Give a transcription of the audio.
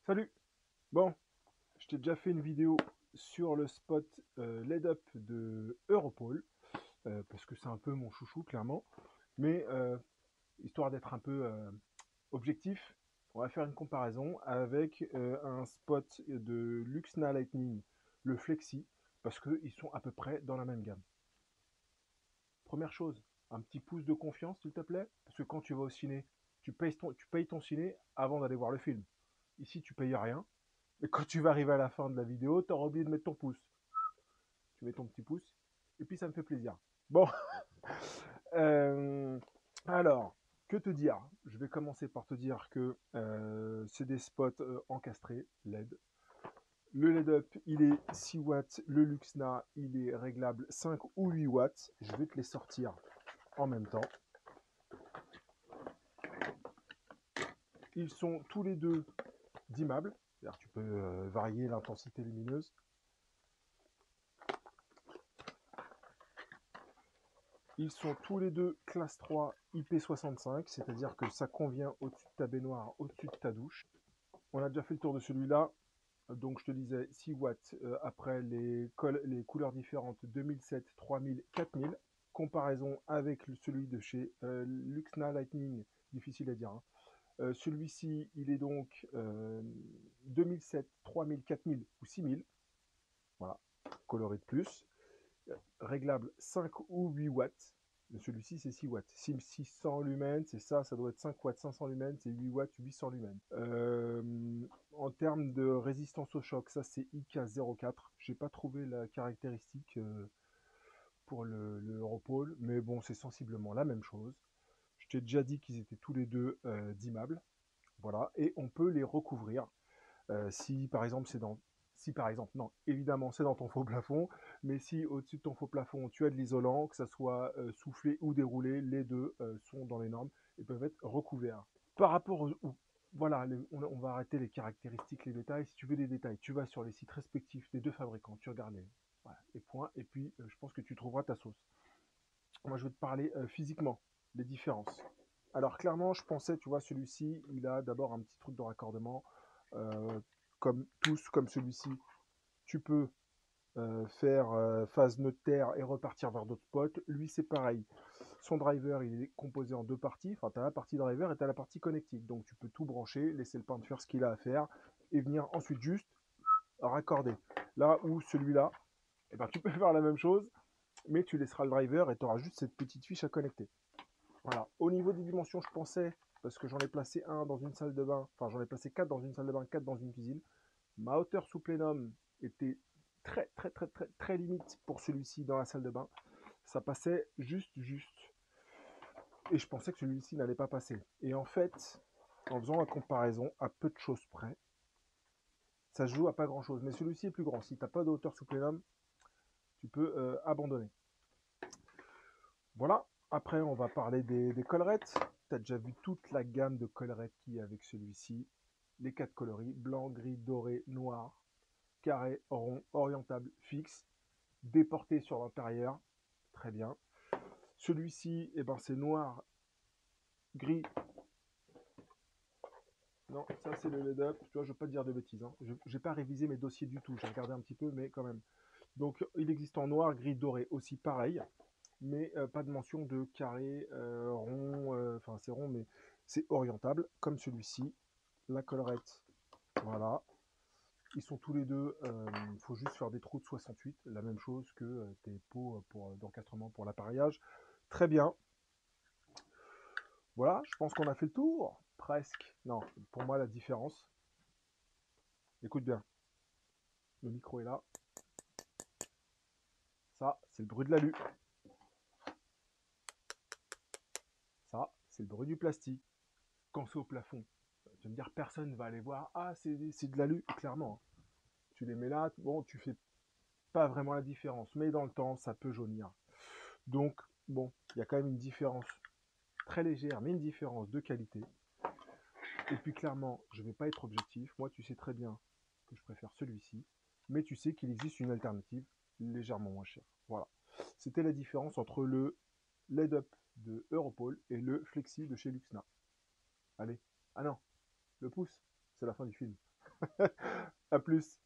Salut! Bon, je t'ai déjà fait une vidéo sur le spot LED Up de Europol, parce que c'est un peu mon chouchou, clairement. Mais histoire d'être un peu objectif, on va faire une comparaison avec un spot de Luxna Lightning, le Flexi, parce qu'ils sont à peu près dans la même gamme. Première chose, un petit pouce de confiance, s'il te plaît, parce que quand tu vas au ciné, tu payes ton ciné avant d'aller voir le film. Ici, tu payes rien. Et quand tu vas arriver à la fin de la vidéo, tu auras oublié de mettre ton pouce. Tu mets ton petit pouce, et puis ça me fait plaisir. Bon, euh, alors, que te dire? Je vais commencer par te dire que c'est des spots encastrés, LED. Le LED Up, il est 6 watts. Le Luxna, il est réglable 5 ou 8 watts. Je vais te les sortir en même temps. Ils sont tous les deux dimmables. C'est-à-dire tu peux varier l'intensité lumineuse. Ils sont tous les deux classe 3 IP65, c'est-à-dire que ça convient au-dessus de ta baignoire, au-dessus de ta douche. On a déjà fait le tour de celui-là. Donc je te disais 6 watts après les couleurs différentes 2007, 3000, 4000. Comparaison avec celui de chez Luxna Lightning, difficile à dire, hein. Celui-ci, il est donc 2007, 3000, 4000 ou 6000. Voilà, coloré de plus. Réglable 5 ou 8 watts. Celui-ci, c'est 6 watts. 600 lumens, c'est ça, ça doit être 5 watts, 500 lumens, c'est 8 watts, 800 lumens. En termes de résistance au choc, ça c'est IK04. J'ai pas trouvé la caractéristique pour le Europol, mais bon, c'est sensiblement la même chose. Je t'ai déjà dit qu'ils étaient tous les deux dimmables. Voilà, et on peut les recouvrir. Si par exemple c'est dans si par exemple, non, évidemment c'est dans ton faux plafond, mais si au-dessus de ton faux plafond tu as de l'isolant, que ça soit soufflé ou déroulé, les deux sont dans les normes et peuvent être recouverts. Par rapport voilà, on va arrêter les caractéristiques, les détails. Si tu veux des détails, tu vas sur les sites respectifs des deux fabricants, tu regardes voilà, les points, et puis je pense que tu trouveras ta sauce. Moi je vais te parler physiquement, les différences. Alors clairement, je pensais, tu vois, celui-ci, il a d'abord un petit truc de raccordement. Euh, Comme tous, comme celui-ci, tu peux faire phase notaire et repartir vers d'autres spots. Lui, c'est pareil. Son driver, il est composé en deux parties. Enfin, tu as la partie driver et tu as la partie connectique. Donc, tu peux tout brancher, laisser le peintre faire ce qu'il a à faire et venir ensuite juste raccorder. Là où celui-là, eh ben, tu peux faire la même chose, mais tu laisseras le driver et tu auras juste cette petite fiche à connecter. Voilà. Au niveau des dimensions, je pensais, parce que j'en ai placé un dans une salle de bain, enfin j'en ai placé 4 dans une salle de bain, 4 dans une cuisine. Ma hauteur sous plénum était très très très très très limite pour celui-ci dans la salle de bain. Ça passait juste. Et je pensais que celui-ci n'allait pas passer. Et en fait, en faisant la comparaison à peu de choses près, ça se joue à pas grand chose. Mais celui-ci est plus grand. Si tu n'as pas de hauteur sous plénum, tu peux abandonner. Voilà. Après, on va parler des collerettes. Tu as déjà vu toute la gamme de collerettes qu'il y a avec celui-ci. Les 4 coloris, blanc, gris, doré, noir, carré, rond, orientable, fixe, déporté sur l'intérieur. Très bien. Celui-ci, eh ben, c'est noir, gris. Non, ça c'est le LED Up. Tu vois, je ne veux pas te dire de bêtises, hein. Je n'ai pas révisé mes dossiers du tout. J'ai regardé un petit peu, mais quand même. Donc, il existe en noir, gris, doré aussi pareil, mais pas de mention de carré, rond. Enfin, c'est rond, mais c'est orientable, comme celui-ci. La collerette, voilà. Ils sont tous les deux, il faut juste faire des trous de 68, la même chose que tes pots d'encastrement pour l'appareillage. Très bien. Voilà, je pense qu'on a fait le tour. Presque. Non, pour moi, la différence. Écoute bien, le micro est là. Ça, c'est le bruit de l'alu. Ça, c'est le bruit du plastique. Quand c'est au plafond, tu vas me dire, personne ne va aller voir. Ah, c'est de l'alu, clairement, hein. Tu les mets là, bon, tu fais pas vraiment la différence. Mais dans le temps, ça peut jaunir. Donc, bon, il y a quand même une différence très légère, mais une différence de qualité. Et puis clairement, je ne vais pas être objectif. Moi, tu sais très bien que je préfère celui-ci, mais tu sais qu'il existe une alternative légèrement moins chère. Voilà. C'était la différence entre le LED Up de Europol et le Flexi de chez Luxna. Allez. Ah non, le pouce, c'est la fin du film. À plus.